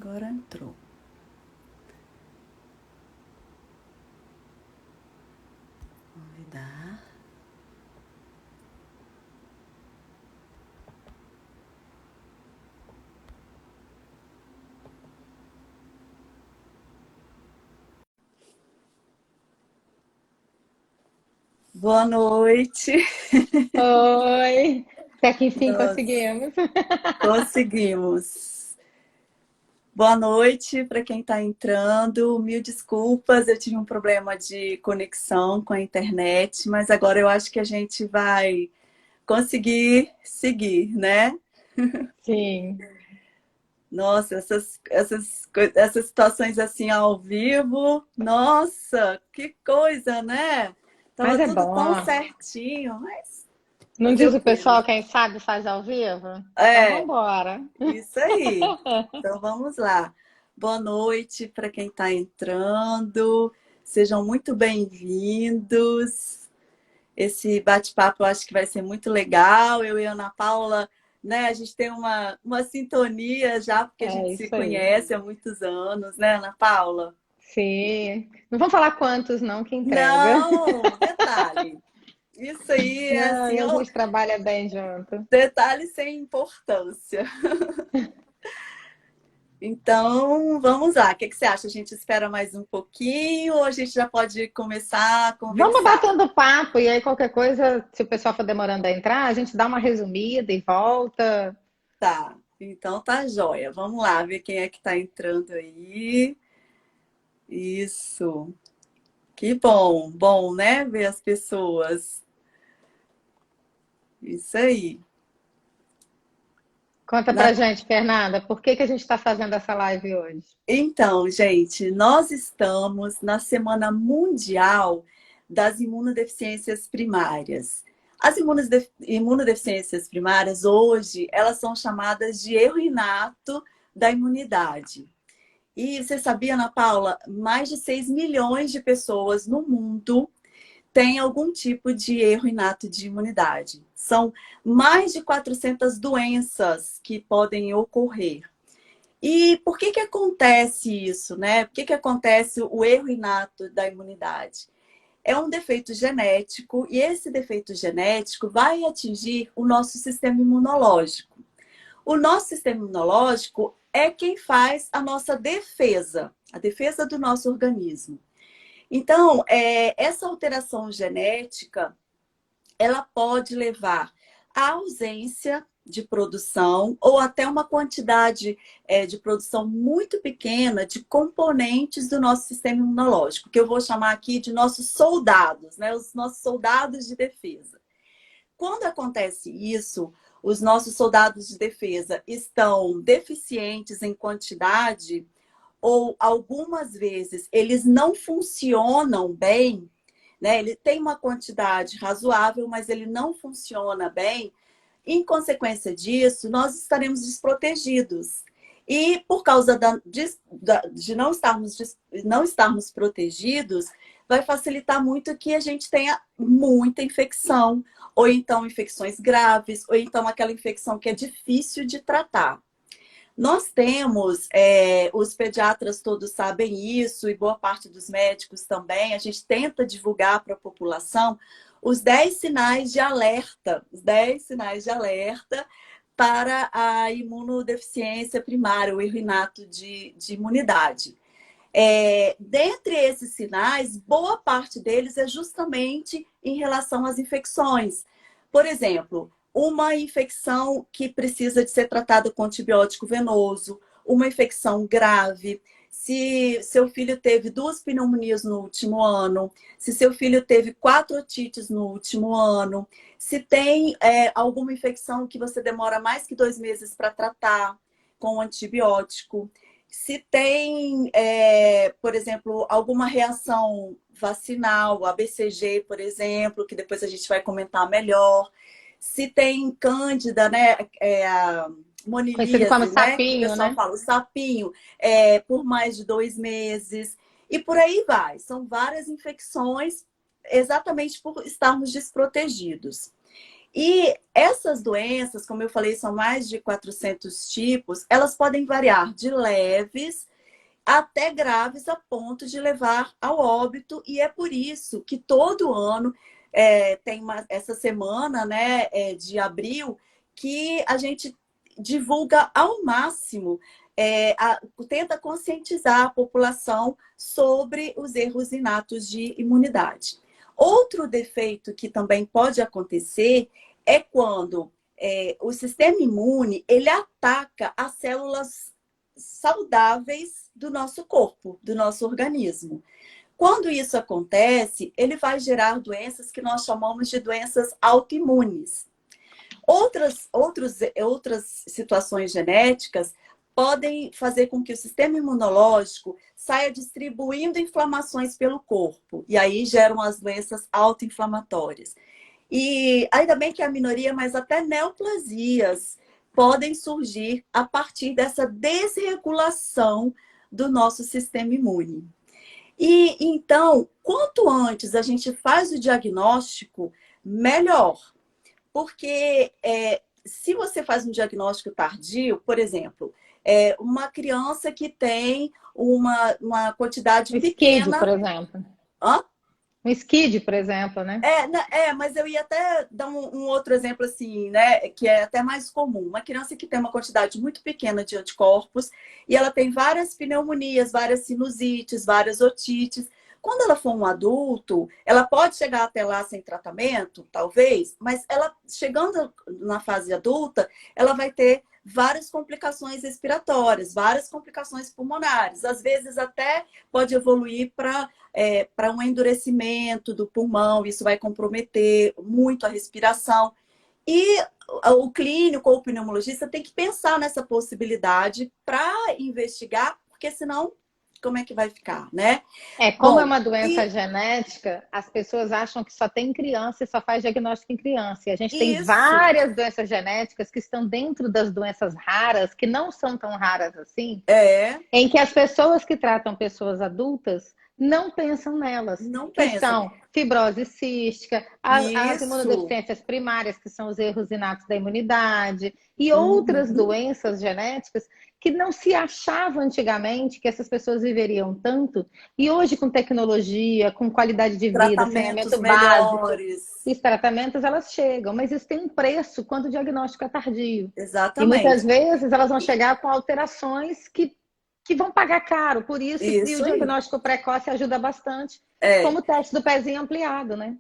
Agora entrou. Convidar. Boa noite. Oi, até que enfim Nós conseguimos. conseguimos. Boa noite para quem está entrando. Mil desculpas, eu tive um problema de conexão com a internet, mas agora eu acho que a gente vai conseguir seguir, né? Sim, Nossa, essas situações assim ao vivo, nossa, que coisa, né? mas Tava é tudo tão bom. certinho, mas Não fazer diz o o quê, né? pessoal, quem sabe faz ao vivo? Então vamos É, embora. isso aí. Então vamos lá. Boa noite para quem está entrando. Sejam muito bem-vindos. Esse bate-papo eu acho que vai ser muito legal. Eu e a Ana Paula, né? A gente tem uma sintonia já, porque a gente É se isso aí. conhece há muitos anos, né, Ana Paula? Sim. Não vamos falar quantos não que entrega. Não, detalhe. Isso aí é Não, e assim, a ó, gente trabalha bem junto. detalhe sem importância. Então, vamos lá. O que você acha? A gente espera mais um pouquinho ou a gente já pode começar a Vamos conversar? batendo papo e aí qualquer coisa, se o pessoal for demorando a entrar, a gente dá uma resumida e volta. Tá. Então tá jóia. Vamos lá ver quem é que está entrando aí. Isso. Que bom. Bom, né? Ver as pessoas. Isso aí. Conta pra Na- gente, Fernanda, por que que a gente está fazendo essa live hoje? Então, gente, nós estamos na Semana Mundial das Imunodeficiências Primárias. As imunodeficiências primárias, hoje, elas são chamadas de erro inato da imunidade. E você sabia, Ana Paula, mais de 6 milhões de pessoas no mundo têm algum tipo de erro inato de imunidade. São mais de 400 doenças que podem ocorrer. E por que acontece isso, né? Por que acontece o erro inato da imunidade? É um defeito genético e esse defeito genético vai atingir o nosso sistema imunológico. O nosso sistema imunológico é quem faz a defesa do nosso organismo. Então, essa alteração genética, ela pode levar à ausência de produção ou até uma quantidade de produção muito pequena de componentes do nosso sistema imunológico, que eu vou chamar aqui de nossos soldados, né? Os nossos soldados de defesa. Quando acontece isso, os nossos soldados de defesa estão deficientes em quantidade ou algumas vezes eles não funcionam bem, né? Ele tem uma quantidade razoável, mas ele não funciona bem. Em consequência disso, nós estaremos desprotegidos. E por causa de não estarmos protegidos, vai facilitar muito que a gente tenha muita infecção, ou então infecções graves, ou então aquela infecção que é difícil de tratar. Nós temos, os pediatras todos sabem isso, e boa parte dos médicos também, a gente tenta divulgar para a população os 10 sinais de alerta, os 10 sinais de alerta para a imunodeficiência primária, o erro inato de imunidade. Dentre esses sinais, boa parte deles é justamente em relação às infecções. Por exemplo, uma infecção que precisa de ser tratada com antibiótico venoso, uma infecção grave, se seu filho teve 2 pneumonias no último ano, se seu filho teve 4 otites no último ano, se tem alguma infecção que você demora mais que 2 meses para tratar com antibiótico, se tem, por exemplo, alguma reação vacinal, a BCG, por exemplo, que depois a gente vai comentar melhor, se tem cândida, né, a Conhecido como monilíase, né, que o sapinho, pessoal né? fala, o sapinho, por mais de 2 meses, e por aí vai. São várias infecções exatamente por estarmos desprotegidos. E essas doenças, como eu falei, são mais de 400 tipos, elas podem variar de leves até graves a ponto de levar ao óbito, e é por isso que todo ano tem essa semana, né, de abril, que a gente divulga ao máximo, tenta conscientizar a população sobre os erros inatos de imunidade. Outro defeito que também pode acontecer é quando o sistema imune ele ataca as células saudáveis do nosso corpo, do nosso organismo. Quando isso acontece, ele vai gerar doenças que nós chamamos de doenças autoimunes. Outras situações genéticas podem fazer com que o sistema imunológico saia distribuindo inflamações pelo corpo, e aí geram as doenças autoinflamatórias. E ainda bem que é a minoria, mas até neoplasias podem surgir a partir dessa desregulação do nosso sistema imune. E então, quanto antes a gente faz o diagnóstico, melhor. Porque se você faz um diagnóstico tardio, por exemplo, uma criança que tem uma quantidade Um SCID, pequena. por exemplo. Hã? Um SCID, por exemplo, né? Mas eu ia até dar um outro exemplo assim, né? Que é até mais comum. Uma criança que tem uma quantidade muito pequena de anticorpos e ela tem várias pneumonias, várias sinusites, várias otites. Quando ela for um adulto, ela pode chegar até lá sem tratamento, talvez, mas ela chegando na fase adulta, ela vai ter várias complicações respiratórias, várias complicações pulmonares. Às vezes até pode evoluir para um endurecimento do pulmão, isso vai comprometer muito a respiração. E o clínico ou o pneumologista tem que pensar nessa possibilidade para investigar, porque senão, como é que vai ficar, né? Como é Bom, uma doença genética, as pessoas acham que só tem criança e só faz diagnóstico em criança. E a gente tem isso, várias doenças genéticas que estão dentro das doenças raras, que não são tão raras assim, é, em que as pessoas que tratam pessoas adultas não pensam nelas, não que pensa. são fibrose cística, as Isso. imunodeficiências primárias, que são os erros inatos da imunidade, e outras Uhum. doenças genéticas que não se achava antigamente que essas pessoas viveriam tanto, e hoje com tecnologia, com qualidade de vida, Tratamentos saneamento básico, melhores. os tratamentos elas chegam, mas isso tem um preço quando o diagnóstico é tardio. E muitas Exatamente. vezes elas vão chegar com alterações que vão pagar caro. Por isso, e o Isso aí. diagnóstico precoce ajuda bastante, É, como o teste do pezinho ampliado, né?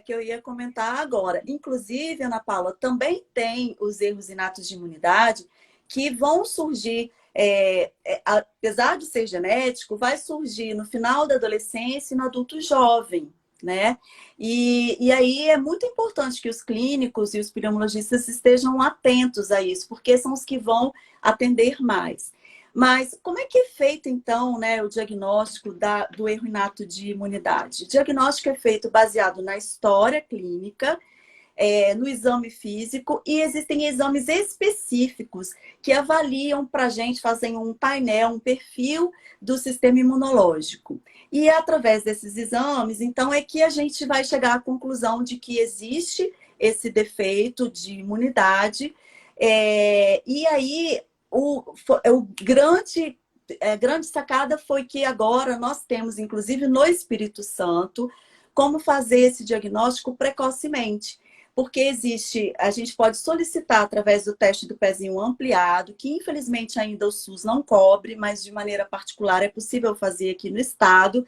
que eu ia comentar agora. Inclusive, Ana Paula, também tem os erros inatos de imunidade que vão surgir, apesar de ser genético, vai surgir no final da adolescência e no adulto jovem, né? E aí é muito importante que os clínicos e os pneumologistas estejam atentos a isso, porque são os que vão atender mais. Mas como é que é feito, então, né, o diagnóstico do erro inato de imunidade? O diagnóstico é feito baseado na história clínica, no exame físico, e existem exames específicos que avaliam para a gente, fazem um painel, um perfil do sistema imunológico. E através desses exames, então, é que a gente vai chegar à conclusão de que existe esse defeito de imunidade. E aí, a grande sacada foi que agora nós temos, inclusive no Espírito Santo, como fazer esse diagnóstico precocemente. Porque a gente pode solicitar através do teste do pezinho ampliado, que infelizmente ainda o SUS não cobre, mas de maneira particular é possível fazer aqui no estado.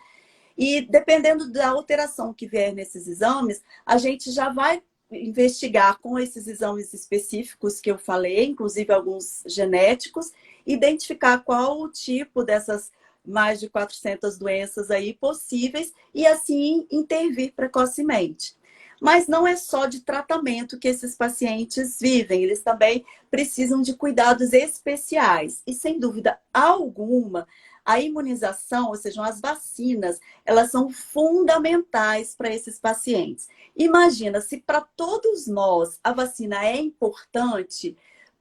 E dependendo da alteração que vier nesses exames, a gente já vai investigar com esses exames específicos que eu falei, inclusive alguns genéticos, identificar qual o tipo dessas mais de 400 doenças aí possíveis e assim intervir precocemente. Mas não é só de tratamento que esses pacientes vivem, eles também precisam de cuidados especiais. E sem dúvida alguma, a imunização, ou seja, as vacinas, elas são fundamentais para esses pacientes. Imagina, se para todos nós a vacina é importante,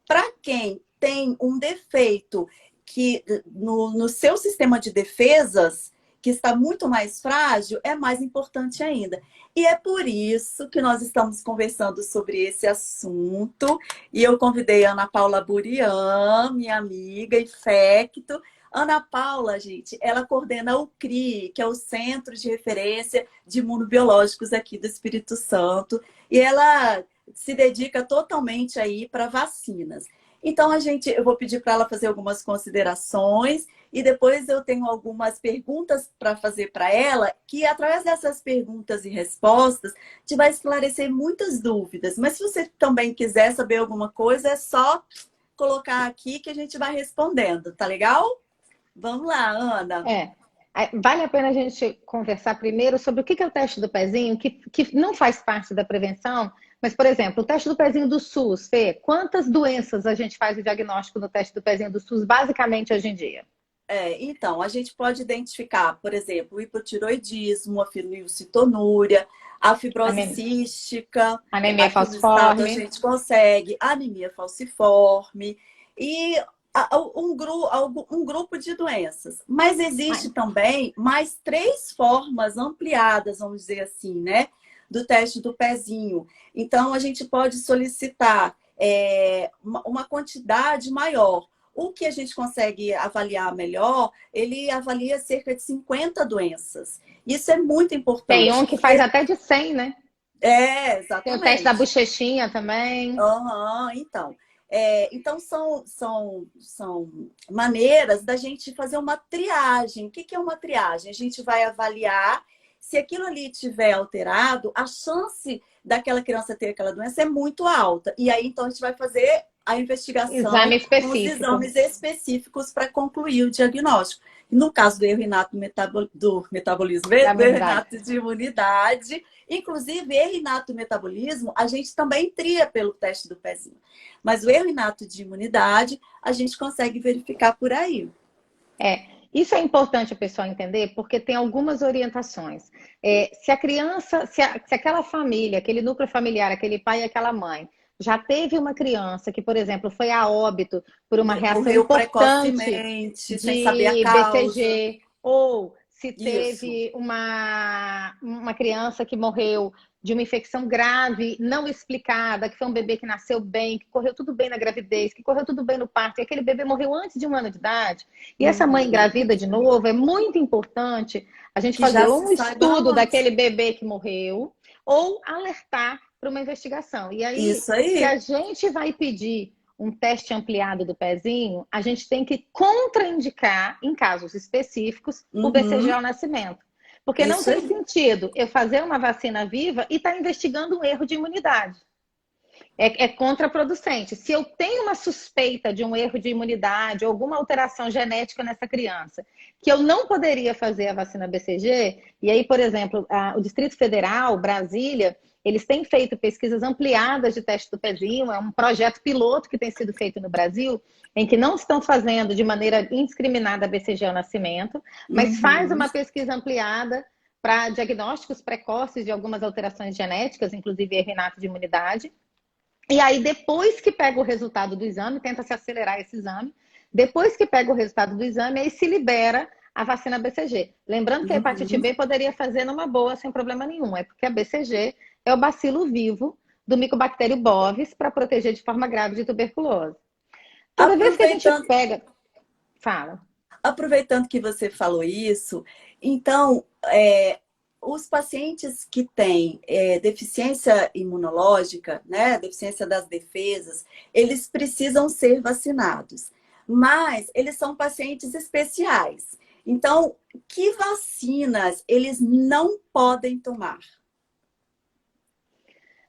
para quem tem um defeito que no seu sistema de defesas, que está muito mais frágil, é mais importante ainda. E é por isso que nós estamos conversando sobre esse assunto. E eu convidei a Ana Paula Burian, minha amiga, infecto. Ana Paula, gente, ela coordena o CRI, que é o Centro de Referência de Imunobiológicos aqui do Espírito Santo. E ela se dedica totalmente aí para vacinas. Então, eu vou pedir para ela fazer algumas considerações e depois eu tenho algumas perguntas para fazer para ela, que através dessas perguntas e respostas, te vai esclarecer muitas dúvidas. Mas se você também quiser saber alguma coisa, é só colocar aqui que a gente vai respondendo, tá legal? Vamos lá, Ana. Vale a pena a gente conversar primeiro sobre o que é o teste do pezinho, que não faz parte da prevenção, mas, por exemplo, o teste do pezinho do SUS, Fê, quantas doenças a gente faz o diagnóstico no teste do pezinho do SUS, basicamente, hoje em dia? Então, a gente pode identificar, por exemplo, o hipotiroidismo, a fenilcetonúria, a fibrose Anemia, cística, anemia aqui no estado a falciforme. gente consegue, a anemia falciforme e um grupo de doenças. Mas existe também mais 3 formas ampliadas, vamos dizer assim, né, do teste do pezinho. Então, a gente pode solicitar uma quantidade maior. O que a gente consegue avaliar melhor, ele avalia cerca de 50 doenças. Isso é muito Tem importante, um que faz porque... até de 100, né? Tem o teste da Exatamente. bochechinha também. Uhum, então. Então, são maneiras da gente fazer uma triagem. O que é uma triagem? A gente vai avaliar se aquilo ali tiver alterado, a chance daquela criança ter aquela doença é muito alta. E aí, então, a gente vai fazer a investigação Exame com os específico. exames específicos para concluir o diagnóstico. No caso do erro inato do metabolismo, do Da erro imunidade. inato de imunidade, inclusive erro inato do metabolismo, a gente também tria pelo teste do pezinho. Mas o erro inato de imunidade, a gente consegue verificar por aí. Isso é importante o pessoal entender, porque tem algumas orientações. Se a criança, se aquela família, aquele núcleo familiar, aquele pai e aquela mãe, já teve uma criança que, por exemplo, foi a óbito por uma reação Morreu importante precocemente, sem saber a de causa. BCG, ou se Isso. teve uma criança que morreu de uma infecção grave, não explicada, que foi um bebê que nasceu bem, que correu tudo bem na gravidez, que correu tudo bem no parto, e aquele bebê morreu antes de 1 ano de idade, e essa mãe Uhum. engravida de novo, é muito importante a gente Que fazer já ou se um saiba estudo antes. daquele bebê que morreu, ou alertar para uma investigação. E aí, Isso se aí. a gente vai pedir um teste ampliado do pezinho, a gente tem que contraindicar, em casos específicos, o BCG Uhum. ao nascimento. Porque não Isso tem aí. sentido eu fazer uma vacina viva e estar investigando um erro de imunidade. É contraproducente. Se eu tenho uma suspeita de um erro de imunidade, alguma alteração genética nessa criança, que eu não poderia fazer a vacina BCG, e aí, por exemplo, o Distrito Federal, Brasília, eles têm feito pesquisas ampliadas de teste do pezinho, é um projeto piloto que tem sido feito no Brasil, em que não estão fazendo de maneira indiscriminada a BCG ao nascimento, mas faz Uhum. uma pesquisa ampliada para diagnósticos precoces de algumas alterações genéticas, inclusive erro inato de imunidade. E aí, depois que pega o resultado do exame, tenta se acelerar esse exame. Depois que pega o resultado do exame, aí se libera a vacina BCG. Lembrando que a hepatite Uhum. B poderia fazer numa boa, sem problema nenhum. É porque a BCG é o bacilo vivo do Mycobacterium bovis para proteger de forma grave de tuberculose. Toda vez que a gente Aproveitando, pega... Fala. aproveitando que você falou isso, então, os pacientes que têm deficiência imunológica, né, deficiência das defesas, eles precisam ser vacinados. Mas eles são pacientes especiais. Então, que vacinas eles não podem tomar?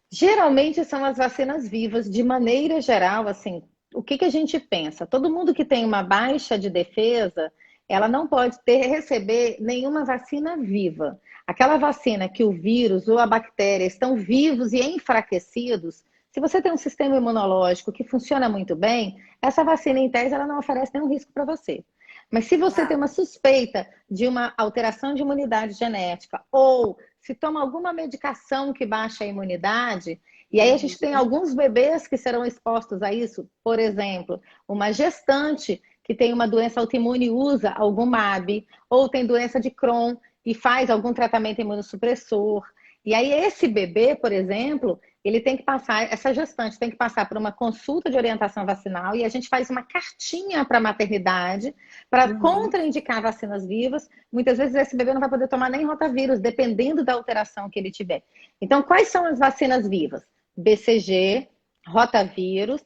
Geralmente são as vacinas vivas, de maneira geral, assim, o que a gente pensa? Todo mundo que tem uma baixa de defesa, ela não pode receber nenhuma vacina viva. Aquela vacina que o vírus ou a bactéria estão vivos e enfraquecidos, se você tem um sistema imunológico que funciona muito bem, essa vacina, em tese, ela não oferece nenhum risco para você. Mas se você tem Ah, uma suspeita de uma alteração de imunidade genética ou se toma alguma medicação que baixa a imunidade, e aí a gente tem uhum. alguns bebês que serão expostos a isso, por exemplo, uma gestante que tem uma doença autoimune e usa algum MAB, ou tem doença de Crohn e faz algum tratamento imunossupressor. E aí esse bebê, por exemplo, ele tem que passar, essa gestante tem que passar por uma consulta de orientação vacinal e a gente faz uma cartinha para a maternidade para contraindicar vacinas vivas. Muitas vezes esse bebê não vai poder tomar nem rotavírus, dependendo da alteração que ele tiver. Então, quais são as vacinas vivas? BCG, rotavírus,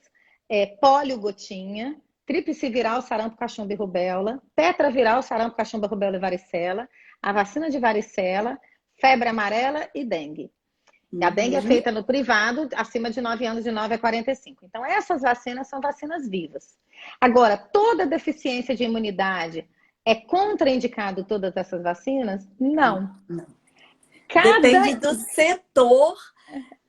polio gotinha, tríplice viral, sarampo, cachumba e rubéola, tetraviral, sarampo, cachumba, rubéola e varicela, a vacina de varicela, febre amarela e dengue. A dengue é feita no privado, acima de 9 anos, de 9 a 45. Então, essas vacinas são vacinas vivas. Agora, toda deficiência de imunidade é contraindicado todas essas vacinas? Não. Depende do setor,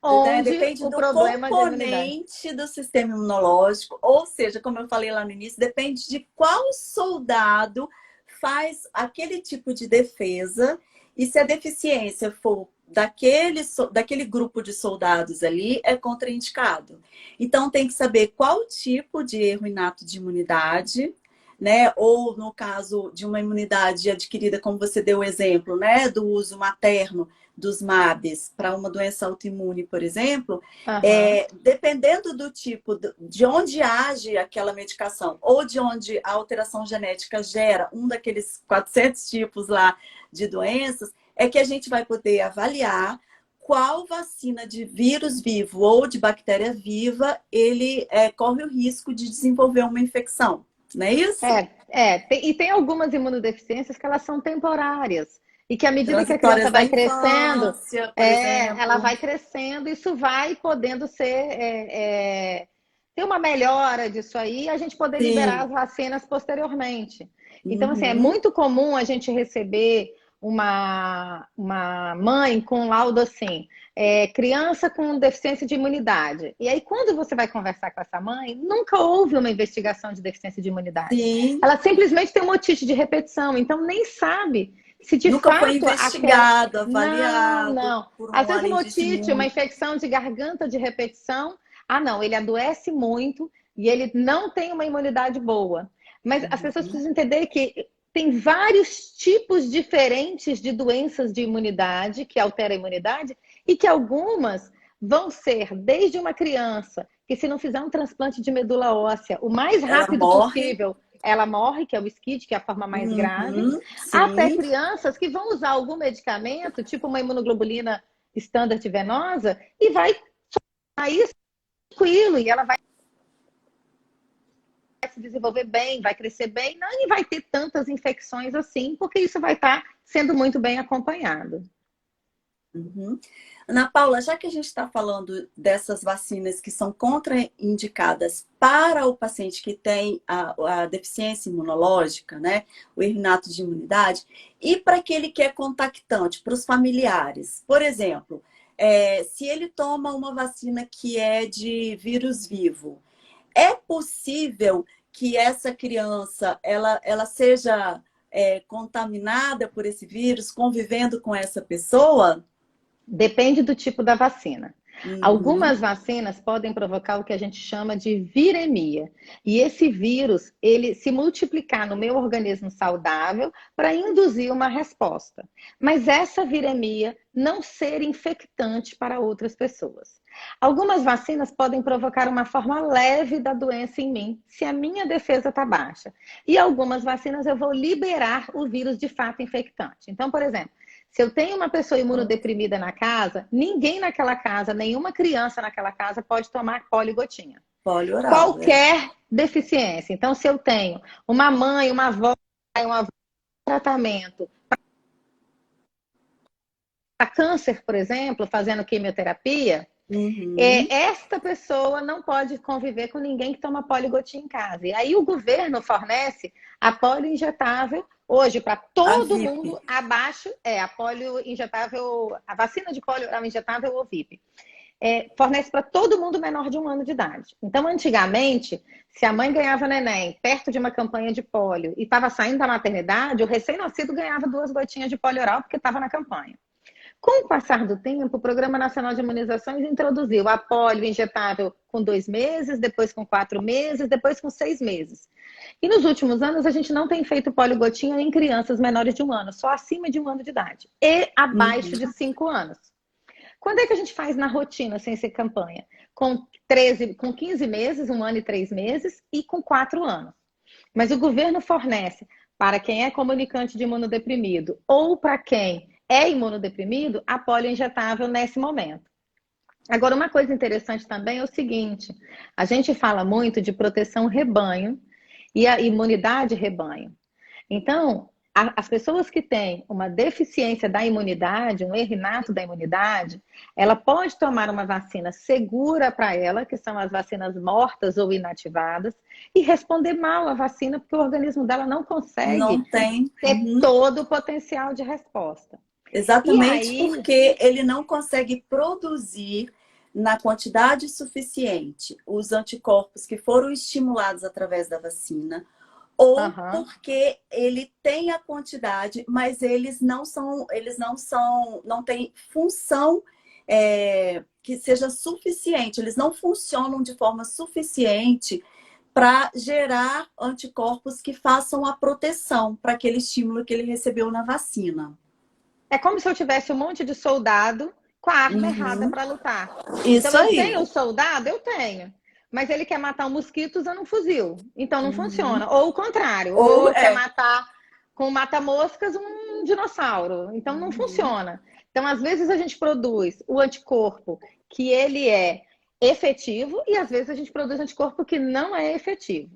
onde depende o do problema de imunidade. componente do sistema imunológico, ou seja, como eu falei lá no início, depende de qual soldado faz aquele tipo de defesa, e se a deficiência for daquele grupo de soldados ali, é contraindicado. Então, tem que saber qual tipo de erro inato de imunidade, né? Ou, no caso de uma imunidade adquirida, como você deu o exemplo, né? Do uso materno dos MABs para uma doença autoimune, por exemplo, dependendo do tipo, de onde age aquela medicação, ou de onde a alteração genética gera um daqueles 400 tipos lá de doenças, é que a gente vai poder avaliar qual vacina de vírus vivo ou de bactéria viva ele corre o risco de desenvolver uma infecção, não é isso? E tem algumas imunodeficiências que elas são temporárias. E que à medida que a Transitórias criança vai da crescendo, infância, por exemplo. ela vai crescendo, isso vai podendo ser... ter uma melhora disso aí, a gente poder liberar as vacinas posteriormente. Então, assim, é muito comum a gente receber uma mãe com laudo assim, criança com deficiência de imunidade. E aí, quando você vai conversar com essa mãe, nunca houve uma investigação de deficiência de imunidade. Sim. Ela simplesmente tem uma otite de repetição, então nem sabe se de Nunca fato foi investigado, avaliado. avaliado. Não. Às vezes uma otite, uma infecção de garganta de repetição. Não, ele adoece muito e ele não tem uma imunidade boa. Mas as pessoas precisam entender que tem vários tipos diferentes de doenças de imunidade que alteram a imunidade e que algumas vão ser desde uma criança que, se não fizer um transplante de medula óssea o mais rápido possível, ela morre, que é o SCID, que é a forma mais grave, até crianças que vão usar algum medicamento, tipo uma imunoglobulina standard venosa, e vai sair tranquilo, e ela vai se desenvolver bem, vai crescer bem, não e vai ter tantas infecções assim, porque isso vai estar sendo muito bem acompanhado. Ana Paula, já que a gente está falando dessas vacinas que são contraindicadas para o paciente que tem a deficiência imunológica, né, o erro inato de imunidade, e para aquele que é contactante, para os familiares, por exemplo, se ele toma uma vacina que é de vírus vivo, é possível que essa criança ela seja contaminada por esse vírus, convivendo com essa pessoa? Depende do tipo da vacina. Algumas vacinas podem provocar o que a gente chama de viremia. E esse vírus, ele se multiplicar no meu organismo saudável para induzir uma resposta. Mas essa viremia não ser infectante para outras pessoas. Algumas vacinas podem provocar uma forma leve da doença em mim, se a minha defesa está baixa. E algumas vacinas eu vou liberar o vírus de fato infectante. Então, por exemplo, se eu tenho uma pessoa imunodeprimida na casa, ninguém naquela casa, nenhuma criança naquela casa pode tomar poligotinha. Polioral, qualquer deficiência. Então, se eu tenho uma mãe, uma avó, um avô tratamento para câncer, por exemplo, fazendo quimioterapia, esta pessoa não pode conviver com ninguém que toma poligotinha em casa. E aí o governo fornece a polio injetável hoje para todo mundo abaixo, a polio injetável, a vacina de polio injetável ou VIP. Fornece para todo mundo menor de 1 ano de idade. Então, antigamente, se a mãe ganhava neném perto de uma campanha de polio e estava saindo da maternidade, o recém-nascido ganhava 2 gotinhas de polio oral porque estava na campanha. Com o passar do tempo, o Programa Nacional de Imunizações introduziu a polio injetável com 2 meses, depois com 4 meses, depois com 6 meses. E nos últimos anos, a gente não tem feito polio-gotinha em crianças menores de 1 ano, só acima de 1 ano de idade e abaixo de 5 anos. Quando é que a gente faz na rotina, sem ser campanha? Com 15 meses, 1 ano e 3 meses, e com 4 anos. Mas o governo fornece para quem é comunicante de imunodeprimido ou para quem é imunodeprimido a polio injetável nesse momento. Agora, uma coisa interessante também é o seguinte: a gente fala muito de proteção rebanho e a imunidade rebanho. Então, as pessoas que têm uma deficiência da imunidade, um erro inato da imunidade, ela pode tomar uma vacina segura para ela, que são as vacinas mortas ou inativadas, e responder mal à vacina, porque o organismo dela não consegue Não tem. ter todo o potencial de resposta. Exatamente aí, porque ele não consegue produzir na quantidade suficiente os anticorpos que foram estimulados através da vacina, ou porque ele tem a quantidade, mas não têm função que seja suficiente, eles não funcionam de forma suficiente para gerar anticorpos que façam a proteção para aquele estímulo que ele recebeu na vacina. É como se eu tivesse um monte de soldado com a arma errada para lutar. Isso então, eu aí. tenho o soldado? Eu tenho. Mas ele quer matar um mosquito usando um fuzil. Então, não funciona. Ou o contrário. Ou quer matar com mata-moscas um dinossauro. Então, não funciona. Então, às vezes, a gente produz o anticorpo que ele é efetivo e, às vezes, a gente produz anticorpo que não é efetivo.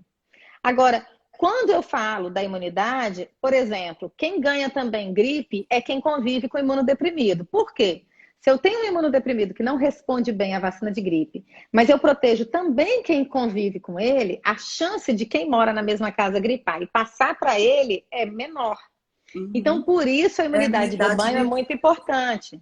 Agora, quando eu falo da imunidade, por exemplo, quem ganha também gripe é quem convive com imunodeprimido. Por quê? Se eu tenho um imunodeprimido que não responde bem à vacina de gripe, mas eu protejo também quem convive com ele, a chance de quem mora na mesma casa gripar e passar para ele é menor. Então, por isso, a imunidade de rebanho é muito importante.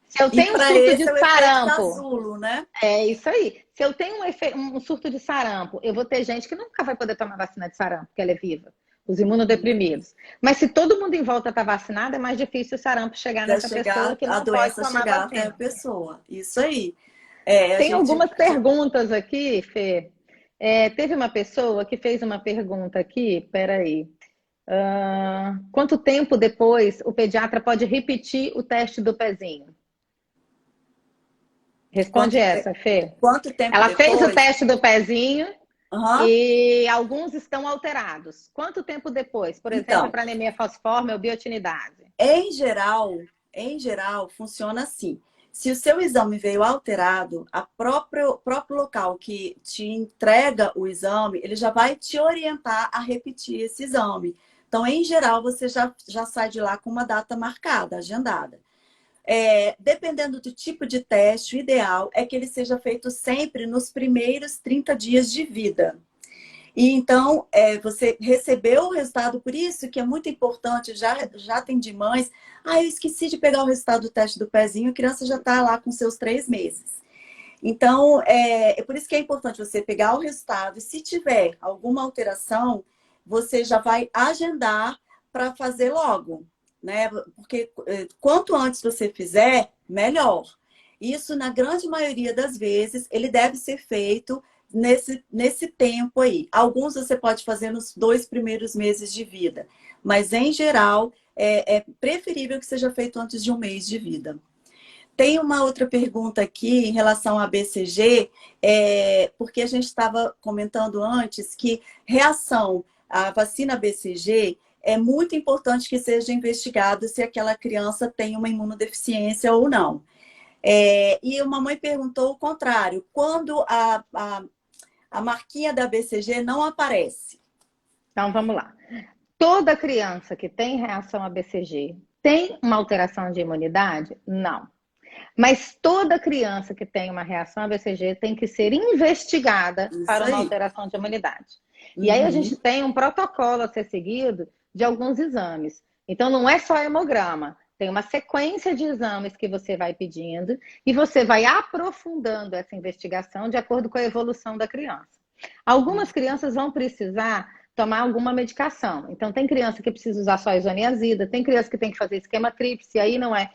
Se eu tenho um surto de sarampo, casulo, né? É isso aí. Se eu tenho um surto de sarampo, eu vou ter gente que nunca vai poder tomar vacina de sarampo, porque ela é viva, os imunodeprimidos. Mas se todo mundo em volta está vacinado, é mais difícil o sarampo chegar nessa pessoa que não pode tomar vacina. Até a pessoa. Isso aí. Tem algumas perguntas aqui, Fê. Teve uma pessoa que fez uma pergunta aqui, peraí. Quanto tempo depois o pediatra pode repetir o teste do pezinho? Responde essa, Fê. Quanto tempo Ela depois? fez o teste do pezinho e alguns estão alterados. Quanto tempo depois? Por exemplo, para anemia falciforme ou biotinidase? Em geral, funciona assim. Se o seu exame veio alterado, o próprio local que te entrega o exame, ele já vai te orientar a repetir esse exame. Então, em geral, você já sai de lá com uma data marcada, agendada. Dependendo do tipo de teste, o ideal é que ele seja feito sempre nos primeiros 30 dias de vida. E então, você recebeu o resultado, por isso que é muito importante, já tem de mães, eu esqueci de pegar o resultado do teste do pezinho, a criança já está lá com seus 3 meses. Então, é por isso que é importante você pegar o resultado, e se tiver alguma alteração, você já vai agendar para fazer logo. Né? Porque quanto antes você fizer, melhor. Isso, na grande maioria das vezes, ele deve ser feito nesse tempo aí. Alguns você pode fazer nos 2 primeiros meses de vida, mas, em geral, é preferível que seja feito antes de 1 mês de vida. Tem uma outra pergunta aqui em relação à BCG, porque a gente estava comentando antes que reação à vacina BCG é muito importante que seja investigado se aquela criança tem uma imunodeficiência ou não. E uma mãe perguntou o contrário, quando a marquinha da BCG não aparece? Então, vamos lá. Toda criança que tem reação a BCG tem uma alteração de imunidade? Não. Mas toda criança que tem uma reação a BCG tem que ser investigada para uma alteração de imunidade. E aí a gente tem um protocolo a ser seguido de alguns exames. Então, não é só hemograma. Tem uma sequência de exames que você vai pedindo e você vai aprofundando essa investigação de acordo com a evolução da criança. Algumas crianças vão precisar tomar alguma medicação. Então, tem criança que precisa usar só isoniazida, tem criança que tem que fazer esquema tríplice, aí não é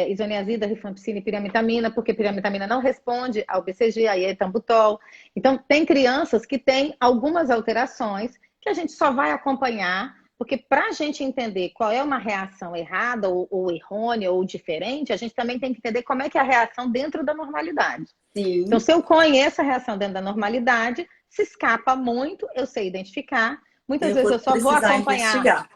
isoniazida, rifampicina e pirimetamina, porque pirimetamina não responde ao BCG, aí é etambutol. Então, tem crianças que têm algumas alterações que a gente só vai acompanhar, porque para a gente entender qual é uma reação errada ou errônea ou diferente, a gente também tem que entender como é que é a reação dentro da normalidade. Sim. Então, se eu conheço a reação dentro da normalidade, se escapa muito, eu sei identificar. Muitas vezes eu só vou acompanhar investigar.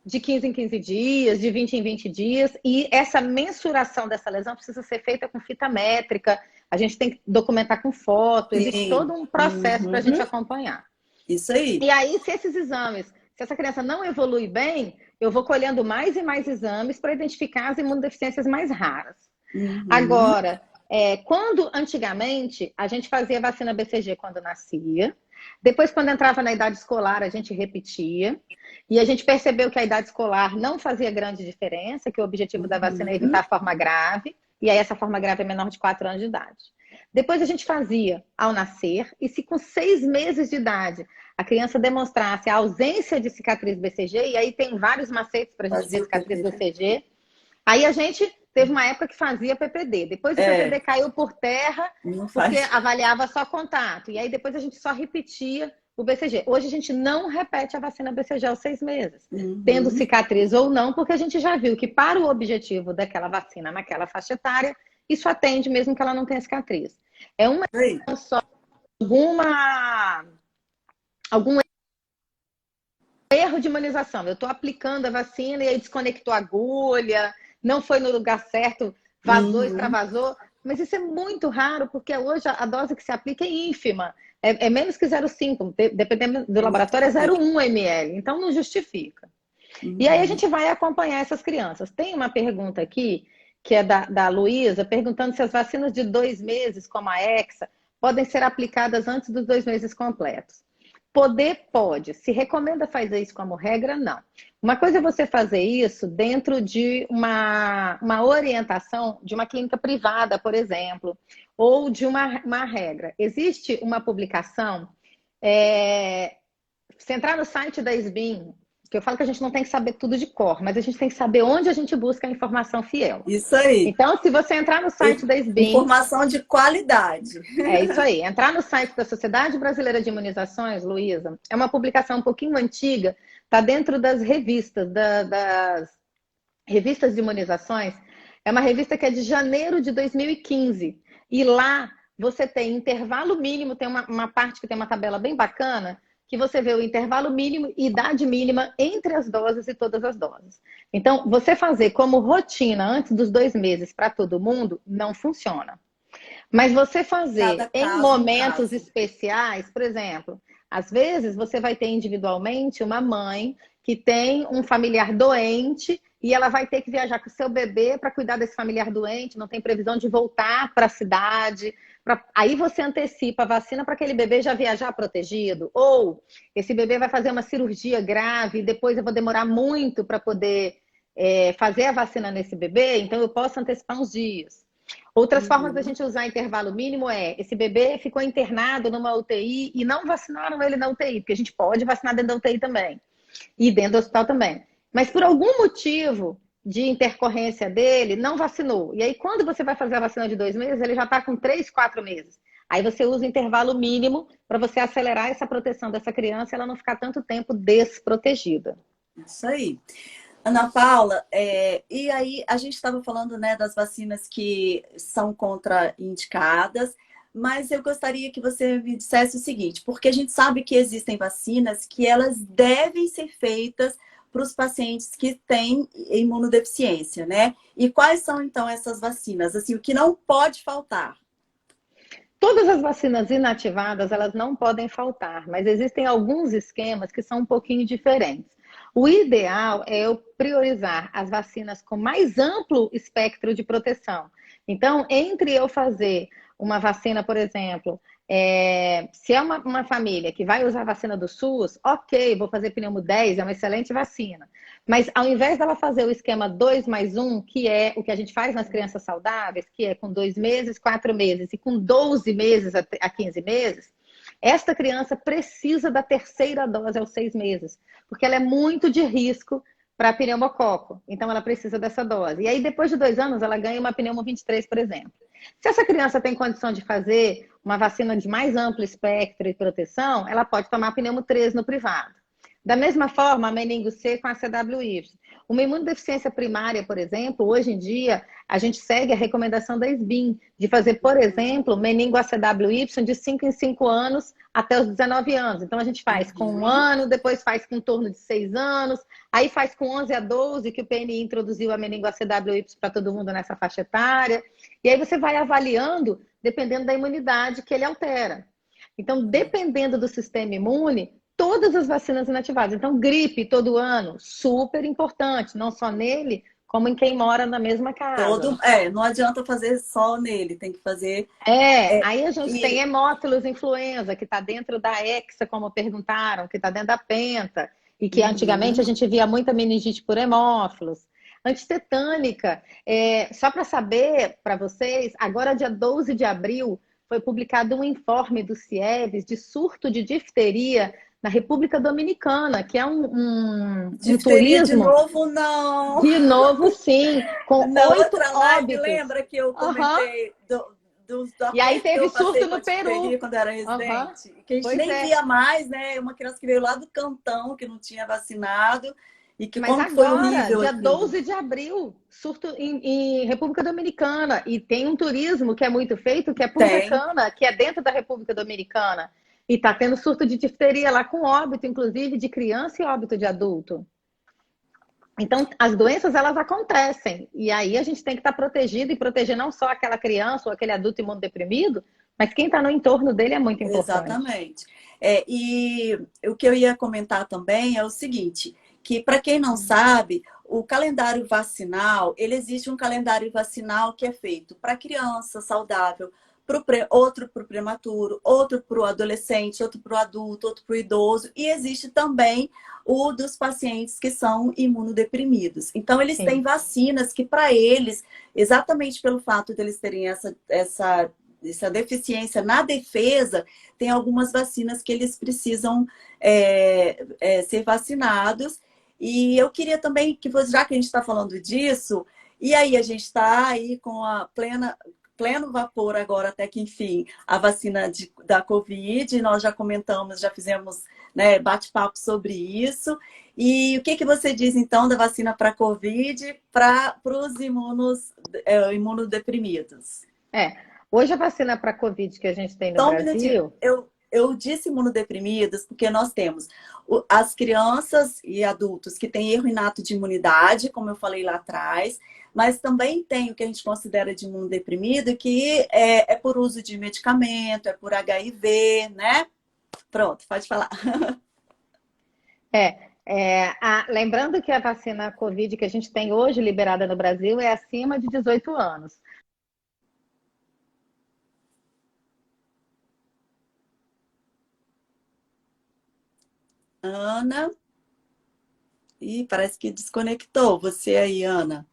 de 15 em 15 dias, de 20 em 20 dias, e essa mensuração dessa lesão precisa ser feita com fita métrica, a gente tem que documentar com foto, existe todo um processo para a gente acompanhar. Isso aí. E aí, se esses exames, se essa criança não evolui bem, eu vou colhendo mais e mais exames para identificar as imunodeficiências mais raras. Agora, quando antigamente a gente fazia vacina BCG quando nascia, depois quando entrava na idade escolar a gente repetia, e a gente percebeu que a idade escolar não fazia grande diferença, que o objetivo da vacina é evitar a forma grave, e aí essa forma grave é menor de 4 anos de idade. Depois a gente fazia ao nascer, e se com 6 meses de idade a criança demonstrasse a ausência de cicatriz BCG, e aí tem vários macetes para a gente ter cicatriz BCG, aí a gente teve uma época que fazia PPD. Depois o PPD caiu por terra, porque avaliava só contato. E aí depois a gente só repetia o BCG. Hoje a gente não repete a vacina BCG aos 6 meses, tendo cicatriz ou não, porque a gente já viu que para o objetivo daquela vacina naquela faixa etária, isso atende mesmo que ela não tenha cicatriz. É uma só algum erro de imunização. Eu estou aplicando a vacina e aí desconectou a agulha, não foi no lugar certo, vazou, extravasou. Mas isso é muito raro, porque hoje a dose que se aplica é ínfima. É menos que 0,5, dependendo do laboratório, é 0,1 ml. Então, não justifica. E aí a gente vai acompanhar essas crianças. Tem uma pergunta aqui, que é da Luísa, perguntando se as vacinas de 2 meses, como a Hexa, podem ser aplicadas antes dos 2 meses completos. Poder pode. Se recomenda fazer isso como regra, não. Uma coisa é você fazer isso dentro de uma orientação de uma clínica privada, por exemplo, ou de uma regra. Existe uma publicação, se entrar no site da SBIM, que eu falo que a gente não tem que saber tudo de cor, mas a gente tem que saber onde a gente busca a informação fiel. Isso aí. Então, se você entrar no site da SBIM... Informação de qualidade. É isso aí. Entrar no site da Sociedade Brasileira de Imunizações, Luísa, é uma publicação um pouquinho antiga, está dentro das revistas, das revistas de imunizações. É uma revista que é de janeiro de 2015. E lá você tem intervalo mínimo, tem uma parte que tem uma tabela bem bacana, que você vê o intervalo mínimo e idade mínima entre as doses e todas as doses. Então, você fazer como rotina antes dos 2 meses para todo mundo, não funciona. Mas você fazer em momentos especiais, por exemplo, às vezes você vai ter individualmente uma mãe que tem um familiar doente e ela vai ter que viajar com o seu bebê para cuidar desse familiar doente, não tem previsão de voltar para a cidade. Aí você antecipa a vacina para aquele bebê já viajar protegido. Ou esse bebê vai fazer uma cirurgia grave e depois eu vou demorar muito para poder fazer a vacina nesse bebê, então eu posso antecipar uns dias. Outras formas da gente usar intervalo mínimo esse bebê ficou internado numa UTI e não vacinaram ele na UTI, porque a gente pode vacinar dentro da UTI também. E dentro do hospital também. Mas por algum motivo de intercorrência dele, não vacinou. E aí, quando você vai fazer a vacina de 2 meses, ele já está com 3, 4 meses. Aí você usa o intervalo mínimo para você acelerar essa proteção dessa criança e ela não ficar tanto tempo desprotegida. Isso aí. Ana Paula, e aí a gente estava falando, né, das vacinas que são contraindicadas, mas eu gostaria que você me dissesse o seguinte, porque a gente sabe que existem vacinas que elas devem ser feitas para os pacientes que têm imunodeficiência, né? E quais são, então, essas vacinas? Assim, o que não pode faltar? Todas as vacinas inativadas, elas não podem faltar, mas existem alguns esquemas que são um pouquinho diferentes. O ideal é eu priorizar as vacinas com mais amplo espectro de proteção. Então, entre eu fazer uma vacina, por exemplo, se é uma família que vai usar a vacina do SUS, ok, vou fazer pneumo 10, é uma excelente vacina. Mas ao invés dela fazer o esquema 2+1, que é o que a gente faz nas crianças saudáveis, que é com 2 meses, 4 meses e com 12 meses a 15 meses, esta criança precisa da terceira dose aos 6 meses, porque ela é muito de risco para pneumococo. Então, ela precisa dessa dose. E aí, depois de 2 anos, ela ganha uma pneumo 23, por exemplo. Se essa criança tem condição de fazer uma vacina de mais amplo espectro e proteção, ela pode tomar pneumo 3 no privado. Da mesma forma, a meningo C com a CWY. Uma imunodeficiência primária, por exemplo, hoje em dia, a gente segue a recomendação da SBIM de fazer, por exemplo, meningo ACWY de 5 em 5 anos até os 19 anos. Então, a gente faz com 1 ano, depois faz com em torno de 6 anos, aí faz com 11 a 12, que o PNI introduziu a meningo ACWY para todo mundo nessa faixa etária. E aí você vai avaliando, dependendo da imunidade que ele altera. Então, dependendo do sistema imune, todas as vacinas inativadas. Então, gripe todo ano, super importante, não só nele, como em quem mora na mesma casa. Não adianta fazer só nele, tem que fazer. Aí a gente tem hemófilos influenza, que está dentro da hexa, como perguntaram, que está dentro da penta, e que antigamente a gente via muita meningite por hemófilos. Antitetânica, só para saber para vocês, agora dia 12 de abril foi publicado um informe do CIEVES de surto de difteria na República Dominicana, que é um Difteria de turismo. novo, não. De novo, sim, com Na 8 outra live, óbitos. lembra que eu comentei do E aí aperto que teve eu passei surto com a no Peru. difteria quando era residente? Que a gente Pois nem via mais, né? Uma criança que veio lá do cantão, que não tinha vacinado, e que Mas como que foi agora, horrível dia aquilo. 12 de abril, surto em República Dominicana. E tem um turismo que é muito feito, que é Punta Cana, que é dentro da República Dominicana. E está tendo surto de difteria lá com óbito, inclusive, de criança e óbito de adulto. Então, as doenças, elas acontecem. E aí a gente tem que estar protegido e proteger não só aquela criança ou aquele adulto imunodeprimido, mas quem está no entorno dele é muito importante. Exatamente. E o que eu ia comentar também é o seguinte, que para quem não sabe, o calendário vacinal, ele existe um calendário vacinal que é feito para criança saudável, outro para o prematuro, outro para o adolescente, outro para o adulto, outro para o idoso, e existe também o dos pacientes que são imunodeprimidos. Então, eles têm vacinas que, para eles, exatamente pelo fato de eles terem essa deficiência na defesa, tem algumas vacinas que eles precisam ser vacinados. E eu queria também que, já que a gente está falando disso, e aí a gente está aí com a pleno vapor agora, até que enfim, a vacina da Covid, nós já comentamos, já fizemos, né, bate-papo sobre isso. E o que você diz, então, da vacina para a Covid para os imunodeprimidos? Hoje a vacina para a Covid que a gente tem no Brasil... Eu disse imunodeprimidos porque nós temos as crianças e adultos que têm erro inato de imunidade, como eu falei lá atrás, mas também tem o que a gente considera de imunodeprimido, que é por uso de medicamento, é por HIV, né? Pronto, pode falar. Lembrando que a vacina Covid que a gente tem hoje liberada no Brasil é acima de 18 anos. Ana. Ih, parece que desconectou você aí, Ana.